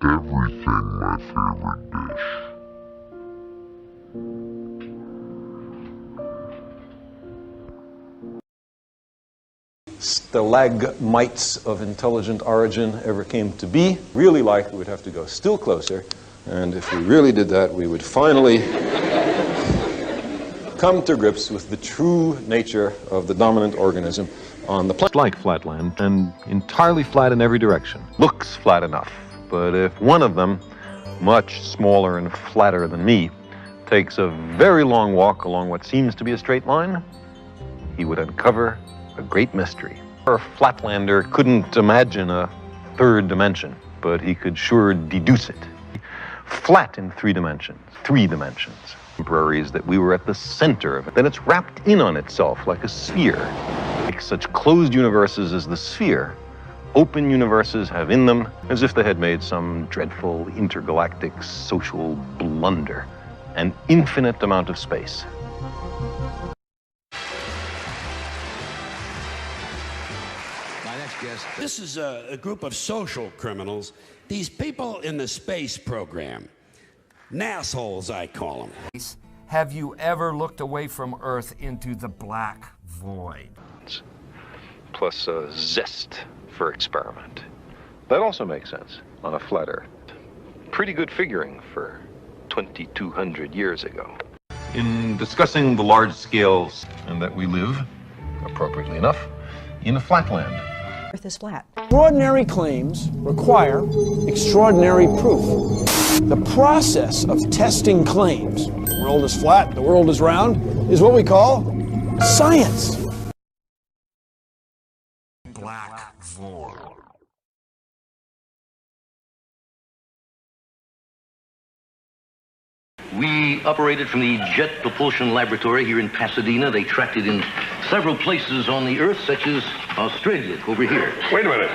Everything my favorite dish. Stalagmites of intelligent origin ever came to be. Really likely we'd have to go still closer, and if we really did that, we would finally come to grips with the true nature of the dominant organism on the planet. Like flatland, and entirely flat in every direction. Looks flat enough, but if one of them, much smaller and flatter than me, takes a very long walk along what seems to be a straight line, he would uncover a great mystery. Our flatlander couldn't imagine a third dimension, but he could sure deduce it. Flat in three dimensions. Temporaries that we were at the center of it. Then it's wrapped in on itself like a sphere. Like such closed universes as the sphere, open universes have in them as if they had made some dreadful intergalactic social blunder. An infinite amount of space. This is a group of social criminals. These people in the space program. Nassholes, I call them. Have you ever looked away from Earth into the black void? Plus a zest for experiment. That also makes sense on a flat Earth. Pretty good figuring for 2,200 years ago. In discussing the large scales and that we live, appropriately enough, in a flatland. Earth is flat. Extraordinary claims require extraordinary proof. The process of testing claims, the world is flat, the world is round, is what we call science. Black void. We operated from the Jet Propulsion Laboratory here in Pasadena. They tracked it in several places on the Earth, such as Australia, over here. Wait a minute.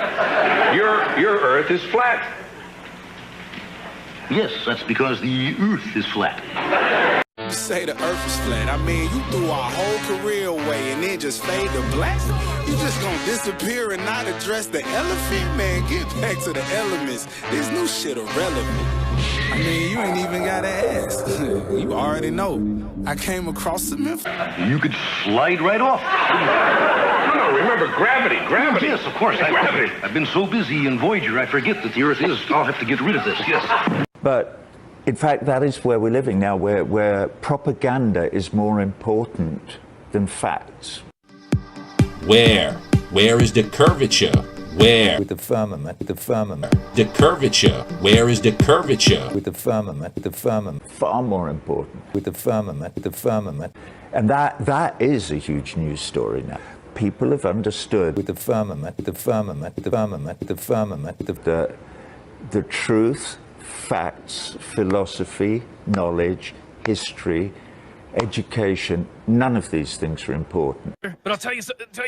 Your Earth is flat. Yes, that's because the Earth is flat. You say the Earth is flat. I mean, you threw our whole career away and then just fade to black. You just gonna disappear and not address the elephant? Man, get back to the elements. This new shit irrelevant. I mean, you ain't even gotta ask. You already know. I came across some info. You could slide right off. No, remember gravity. Yes, of course. I've been so busy in Voyager, I forget that the Earth is. I'll have to get rid of this, yes. But, in fact, that is where we're living now, where propaganda is more important than facts. Where is the curvature? Where? With the firmament. The curvature. Where is the curvature? With the firmament. Far more important. With the firmament. And that is a huge news story now. People have understood with the firmament, the truth, facts, philosophy, knowledge, history, education, none of these things are important. But I'll tell you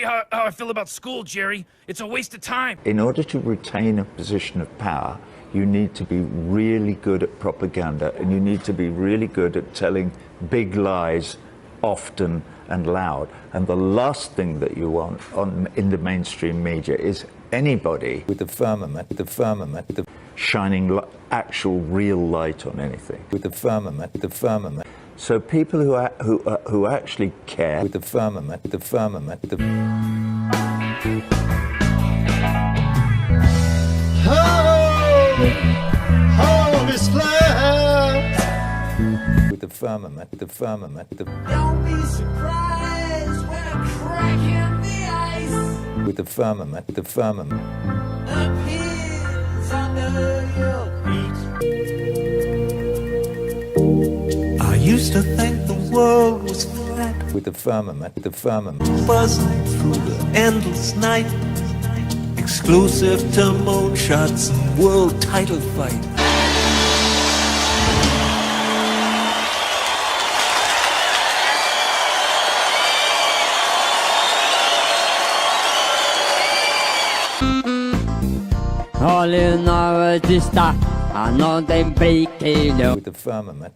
how I feel about school, Jerry. It's a waste of time. In order to retain a position of power, you need to be really good at propaganda, and you need to be really good at telling big lies often and loud. And the last thing that you want in the mainstream media is anybody with the firmament, shining actual real light on anything. With the firmament. So people who actually care with the firmament. Home is flat. With the firmament. Don't be surprised when I crack in the ice. With the firmament. used to think the world was flat. With the firmament, Buzzing through the endless night. Exclusive to moonshots and world title fight. with the firmament,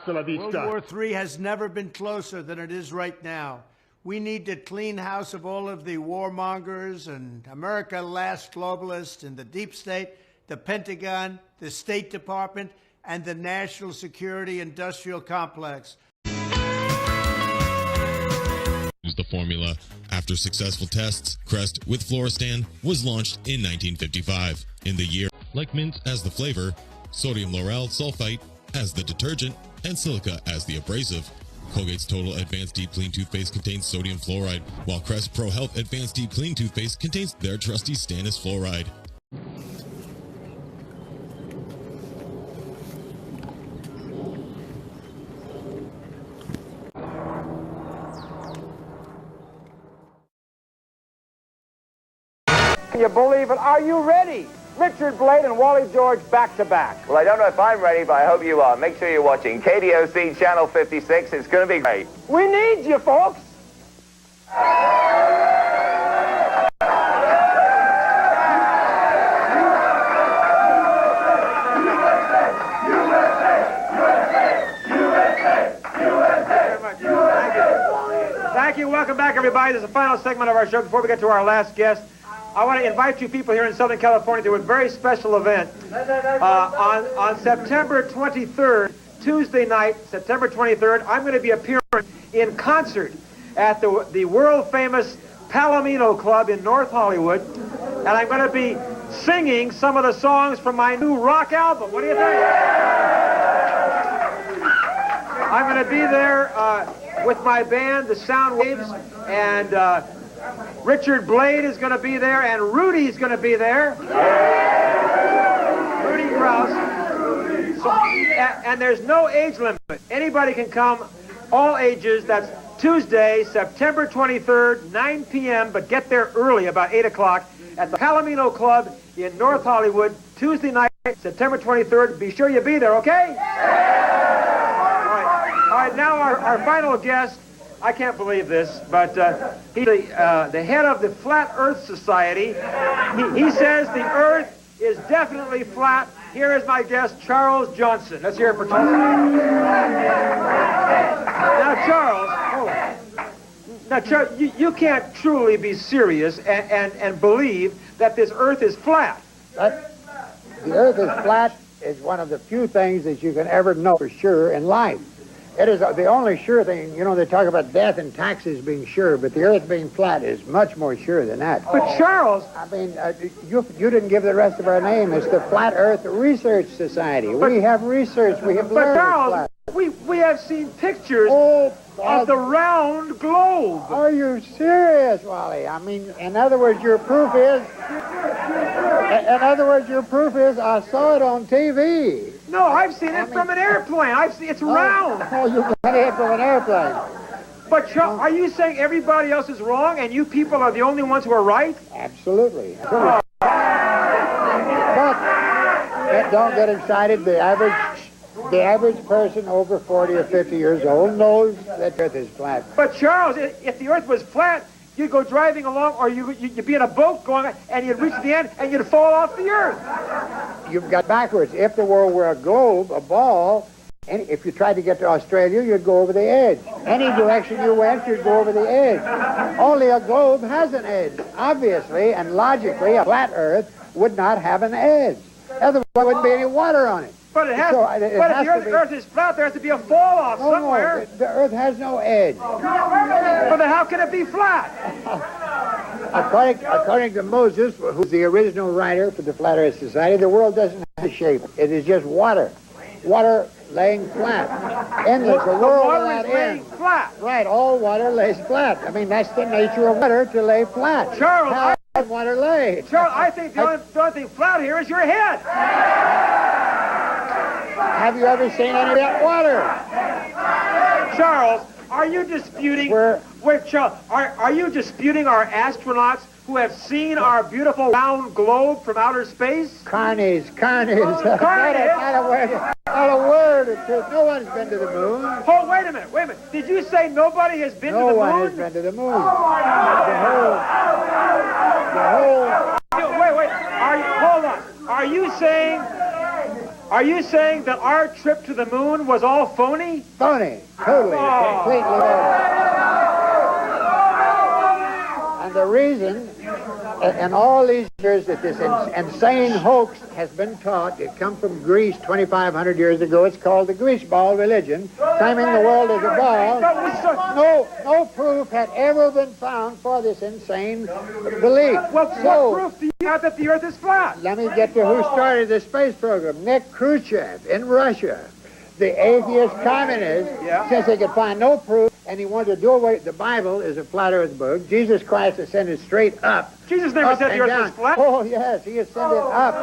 World War III has never been closer than it is right now. We need to clean house of all of the warmongers and America Last globalists and the deep state, the Pentagon, the State Department, and the national security industrial complex. Use the formula. After successful tests, Crest with Floristan was launched in 1955. In the year, like mint as the flavor, sodium lauryl sulfite as the detergent, and silica as the abrasive. Colgate's Total Advanced Deep Clean toothpaste contains sodium fluoride, while Crest Pro Health Advanced Deep Clean toothpaste contains their trusty stannous fluoride. Can you believe it? Are you ready? Richard Blade and Wally George back to back. Well, I don't know if I'm ready, but I hope you are. Make sure you're watching KDOC Channel 56. It's going to be great. We need you, folks. Thank you. Welcome back, everybody. This is the final segment of our show. Before we get to our last guest, I want to invite you people here in Southern California to a very special event. On September 23rd, Tuesday night, September 23rd, I'm going to be appearing in concert at the world-famous Palomino Club in North Hollywood, and I'm going to be singing some of the songs from my new rock album. What do you think? I'm going to be there with my band, the Soundwaves, and Richard Blade is going to be there, and Rudy's going to be there. Rudy Krause. So, and there's no age limit. Anybody can come, all ages. That's Tuesday, September 23rd, 9 p.m., but get there early, about 8 o'clock, at the Palomino Club in North Hollywood, Tuesday night, September 23rd. Be sure you be there, okay? All right, now our final guest. I can't believe this, but he's the head of the Flat Earth Society. He says the Earth is definitely flat. Here is my guest, Charles Johnson. Let's hear it for Charles. Now, Charles, you can't truly be serious and believe that this Earth is flat. The Earth is flat is one of the few things that you can ever know for sure in life. It is the only sure thing. You know, they talk about death and taxes being sure, but the Earth being flat is much more sure than that. But Charles, I mean, you didn't give the rest of our name. It's the Flat Earth Research Society. We have research. We have learned. But Charles, we have seen pictures of the round globe. Are you serious, Wally? I mean, in other words, your proof is. I saw it on TV. No, I've seen it from an airplane. It's round. Oh, you got it from an airplane. But Charles, are you saying everybody else is wrong and you people are the only ones who are right? Absolutely. But don't get excited. The average person over 40 or 50 years old knows that the Earth is flat. But Charles, if the Earth was flat, you'd go driving along, or you'd be in a boat going, and you'd reach the end, and you'd fall off the Earth. You've got backwards. If the world were a globe, a ball, and if you tried to get to Australia, you'd go over the edge. Any direction you went, you'd go over the edge. Only a globe has an edge. Obviously and logically, a flat Earth would not have an edge. Otherwise, there wouldn't be any water on it. But if the Earth is flat, there has to be a fall off somewhere. No, the Earth has no edge. But then how can it be flat? According to Moses, who's the original writer for the Flat Earth Society, the world doesn't have a shape. It is just water. Water laying flat. Endless. The world without end. Flat. Right, all water lays flat. I mean, that's the nature of water, to lay flat. Charles, how does water lay? Charles, I think the only thing flat here is your head. Have you ever seen any of that water? Charles, are you disputing? Wait, Charles, are you disputing our astronauts who have seen our beautiful round globe from outer space? Carnies. Not a word of truth. No one's been to the moon. Oh, wait a minute. Did you say nobody has been to the moon? No one has been to the moon. The whole. Wait. Hold on. Are you saying that our trip to the moon was all phony? Phony. Totally. Completely phony. And the reason, in all these years that this insane hoax has been taught, it come from Greece 2,500 years ago. It's called the grease ball religion, claiming the world is a ball. No proof had ever been found for this insane belief. What proof do you have that the Earth is flat? Let me get to who started the space program. Nick Khrushchev in Russia. The atheist communist, since they could find no proof, and he wanted to do away. The Bible is a flat Earth book. Jesus Christ ascended straight up. Jesus never said the Earth was flat. Oh yes, he ascended up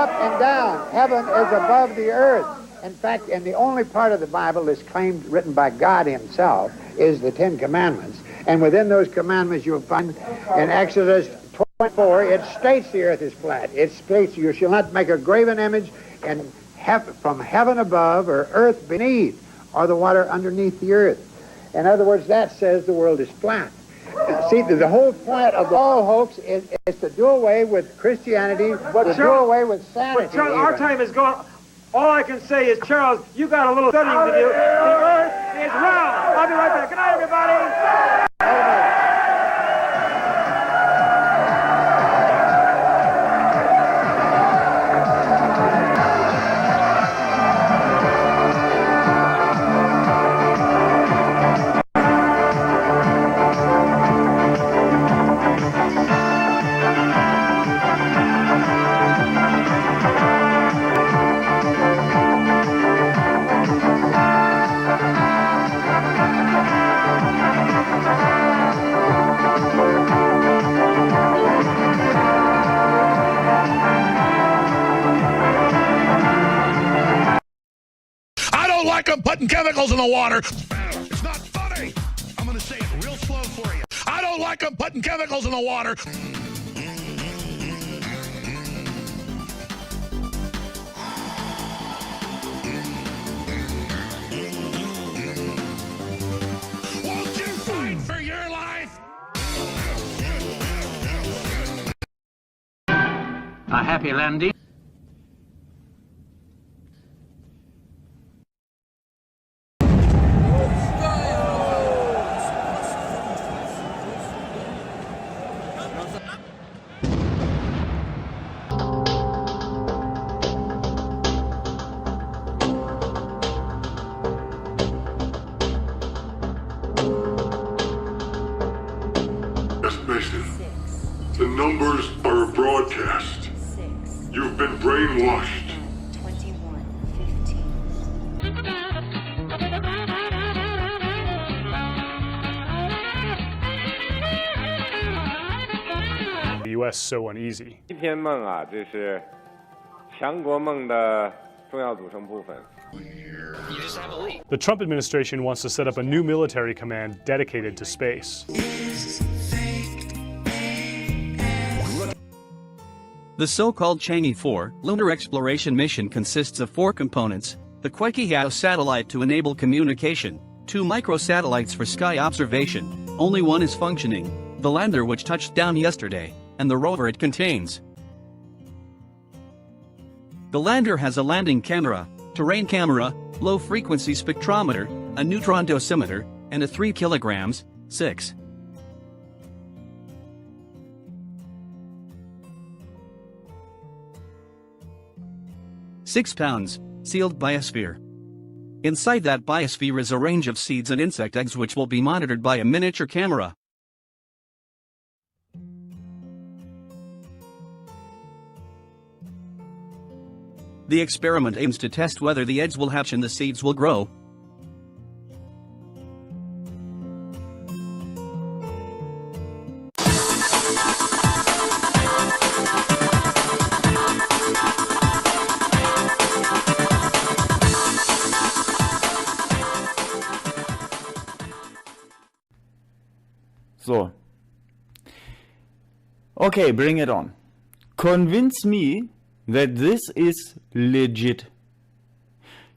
and down. Heaven is above the earth. In fact, and the only part of the Bible that's claimed written by God Himself is the Ten Commandments. And within those commandments, you'll find in Exodus 24, it states the earth is flat. It states you shall not make a graven image and from heaven above or earth beneath or the water underneath the earth. In other words, that says the world is flat. See, the whole point of all hoax is to do away with Christianity, to do away with sanity. But Charles, our time is gone. All I can say is, Charles, you got a little studying to do. The earth is round. I'll be right back. Good night, everybody. Putting chemicals in the water. It's not funny. I'm going to say it real slow for you. I don't like them putting chemicals in the water. Won't you fight for your life? A happy landing. The numbers are a broadcast. You've been brainwashed. The U.S. so uneasy. 一篇梦啊，这是强国梦的重要组成部分。 The Trump administration wants to set up a new military command dedicated to space. The so-called Chang'e 4 lunar exploration mission consists of 4 components: the Kuaikihau satellite to enable communication, 2 microsatellites for sky observation, only one is functioning, the lander which touched down yesterday, and the rover it contains. The lander has a landing camera, terrain camera, low-frequency spectrometer, a neutron dosimeter, and a 3 kilograms, 6 pounds, sealed biosphere. Inside that biosphere is a range of seeds and insect eggs which will be monitored by a miniature camera. The experiment aims to test whether the eggs will hatch and the seeds will grow. So. Okay, bring it on. Convince me that this is legit.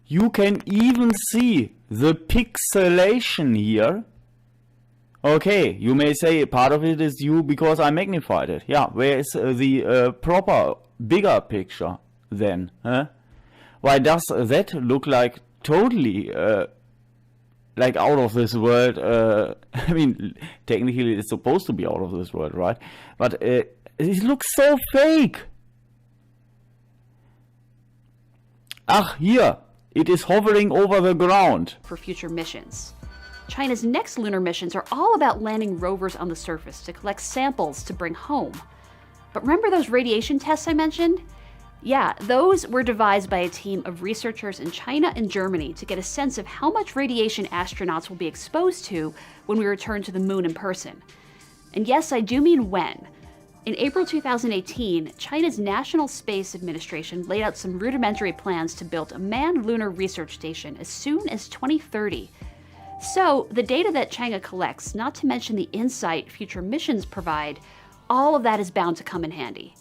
You can even see the pixelation here. Okay, you may say part of it is due because I magnified it. Yeah, where is the proper, bigger picture then? Huh? Why does that look like totally like out of this world? I mean, technically it's supposed to be out of this world, right? But it looks so fake. Ach, here, it is hovering over the ground. For future missions. China's next lunar missions are all about landing rovers on the surface to collect samples to bring home. But remember those radiation tests I mentioned? Yeah, those were devised by a team of researchers in China and Germany to get a sense of how much radiation astronauts will be exposed to when we return to the moon in person. And yes, I do mean when. In April 2018, China's National Space Administration laid out some rudimentary plans to build a manned lunar research station as soon as 2030. So, the data that China collects, not to mention the insight future missions provide, all of that is bound to come in handy.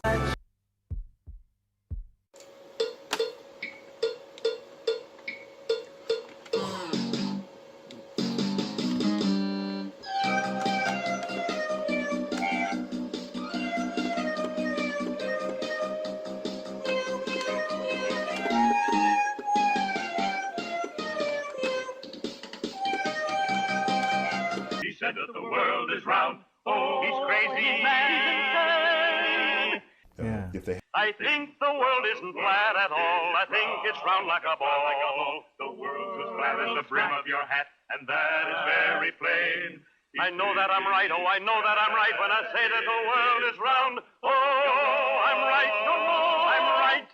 Said that the world is round. Oh, he's crazy, man. Yeah. I think the world isn't flat at all. I think it's round like a ball. The world's as flat as the brim of your hat, and that is very plain. I know that I'm right. Oh, I know that I'm right when I say that the world is round. Oh, I'm right. I'm right.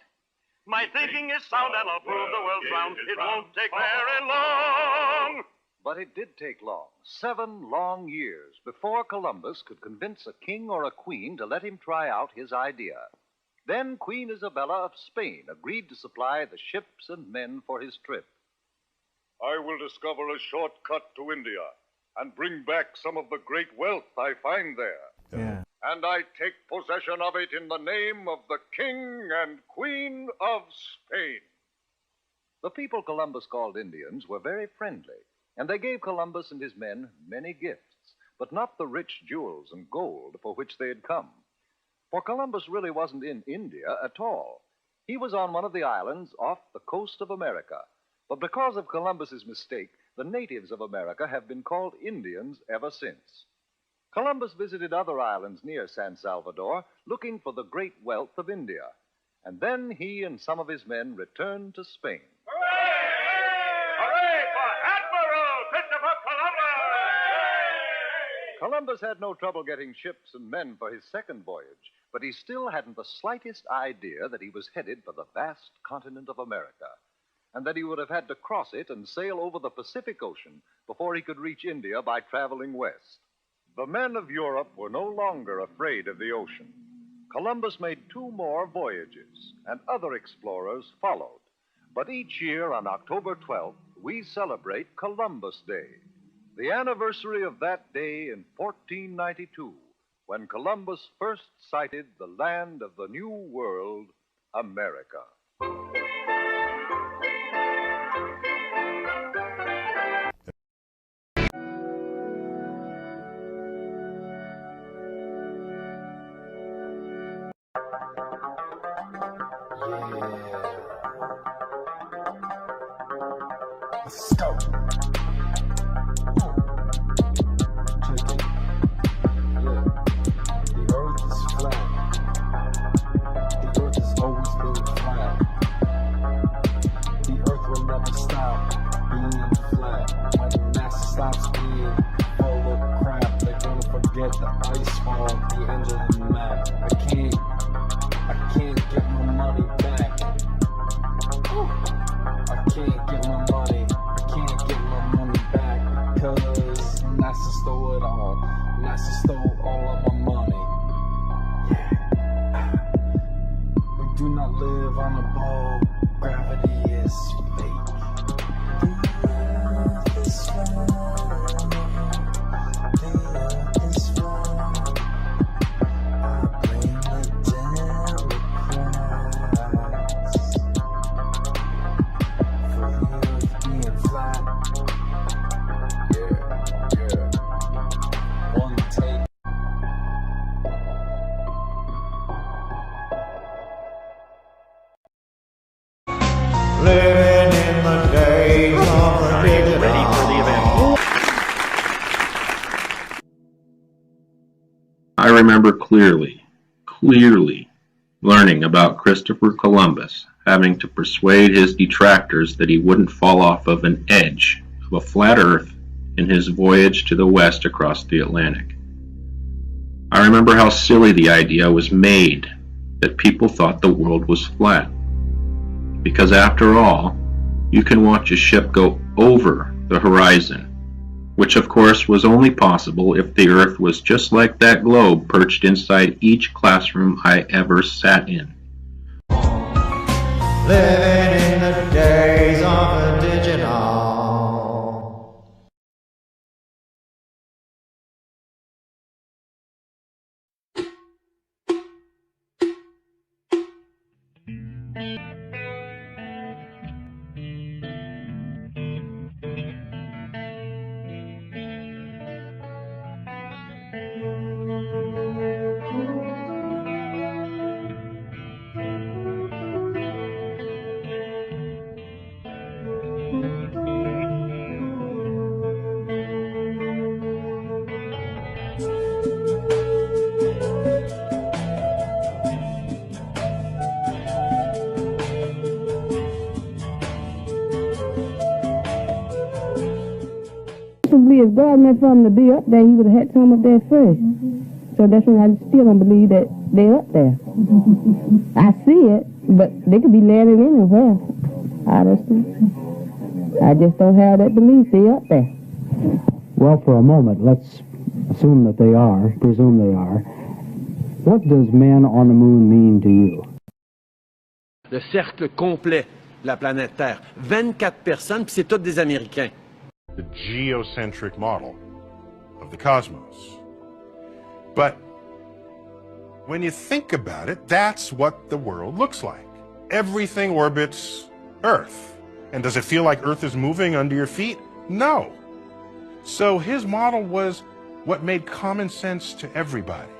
My thinking is sound, and I'll prove the world's round. It won't take very long. But it did take long, 7 long years, before Columbus could convince a king or a queen to let him try out his idea. Then Queen Isabella of Spain agreed to supply the ships and men for his trip. I will discover a shortcut to India and bring back some of the great wealth I find there. Yeah. And I take possession of it in the name of the King and Queen of Spain. The people Columbus called Indians were very friendly, and they gave Columbus and his men many gifts, but not the rich jewels and gold for which they had come. For Columbus really wasn't in India at all. He was on one of the islands off the coast of America. But because of Columbus's mistake, the natives of America have been called Indians ever since. Columbus visited other islands near San Salvador, looking for the great wealth of India. And then he and some of his men returned to Spain. Columbus had no trouble getting ships and men for his second voyage, but he still hadn't the slightest idea that he was headed for the vast continent of America, and that he would have had to cross it and sail over the Pacific Ocean before he could reach India by traveling west. The men of Europe were no longer afraid of the ocean. Columbus made 2 more voyages, and other explorers followed. But each year on October 12th, we celebrate Columbus Day, the anniversary of that day in 1492, when Columbus first sighted the land of the New World, America. Let's go. The earth is remember clearly learning about Christopher Columbus having to persuade his detractors that he wouldn't fall off of an edge of a flat earth in his voyage to the west across the Atlantic. I remember how silly the idea was made that people thought the world was flat. Because after all, you can watch a ship go over the horizon, which of course was only possible if the Earth was just like that globe perched inside each classroom I ever sat in. Living in the days of the digital. If God meant for them to be up there, he would have had to come up there first. So that's when I still don't believe that they're up there. I see it, but they could be landing anywhere. I just don't have that belief they're up there. Well, for a moment, let's assume that they are, presume they are. What does man on the moon mean to you? Le cercle complet de la planète Terre. 24 personnes, puis c'est toutes des Américains. The geocentric model of the cosmos. But when you think about it, that's what the world looks like. Everything orbits Earth. And does it feel like Earth is moving under your feet? No. So his model was what made common sense to everybody.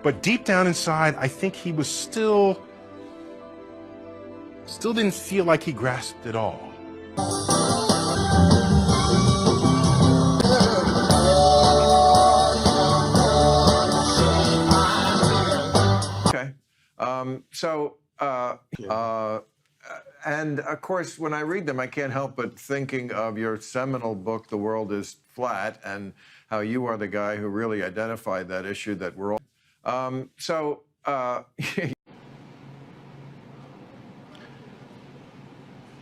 But deep down inside, I think he was still didn't feel like he grasped it all. Okay. And of course, when I read them, I can't help but thinking of your seminal book, The World is Flat, and how you are the guy who really identified that issue that we're all...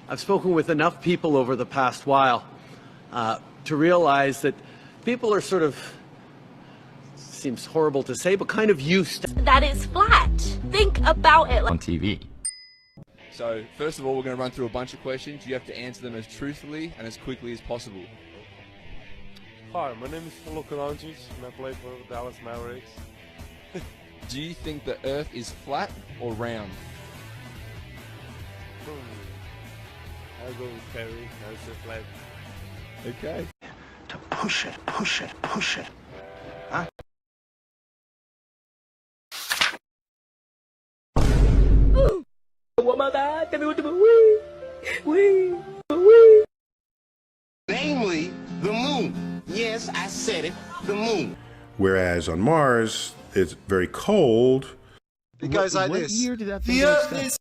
I've spoken with enough people over the past while to realize that people are sort of, seems horrible to say, but kind of used to... That is flat. Think about it. On TV. So, first of all, we're going to run through a bunch of questions. You have to answer them as truthfully and as quickly as possible. Hi, my name is Paulo Canonges, and I play for the Dallas Mavericks. Do you think the Earth is flat or round? I'll go with Perry. I'll say flat. Okay. To push it. Huh? Namely, the moon. Yes, I said it, the moon. Whereas on Mars, it's very cold. It goes like what this. Year did that The thing Earth exist? is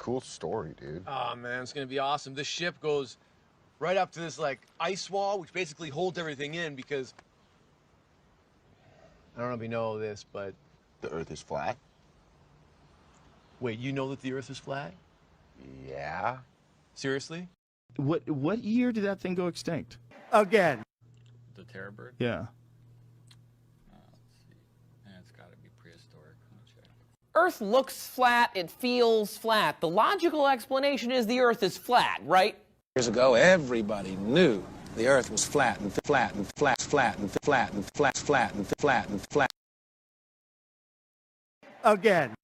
cool story, dude. Oh, man, it's going to be awesome. This ship goes right up to this, like, ice wall, which basically holds everything in because... I don't know if you know this, but... The Earth is flat? Wait, you know that the Earth is flat? Yeah. Seriously? What year did that thing go extinct? Again. The terror bird? Yeah. Let's see. It's got to be prehistoric. I'll check. Earth looks flat, it feels flat. The logical explanation is the Earth is flat, right? Years ago, everybody knew the Earth was flat and flat and flat, flat and flat and flat, flat and flat and flat. Again.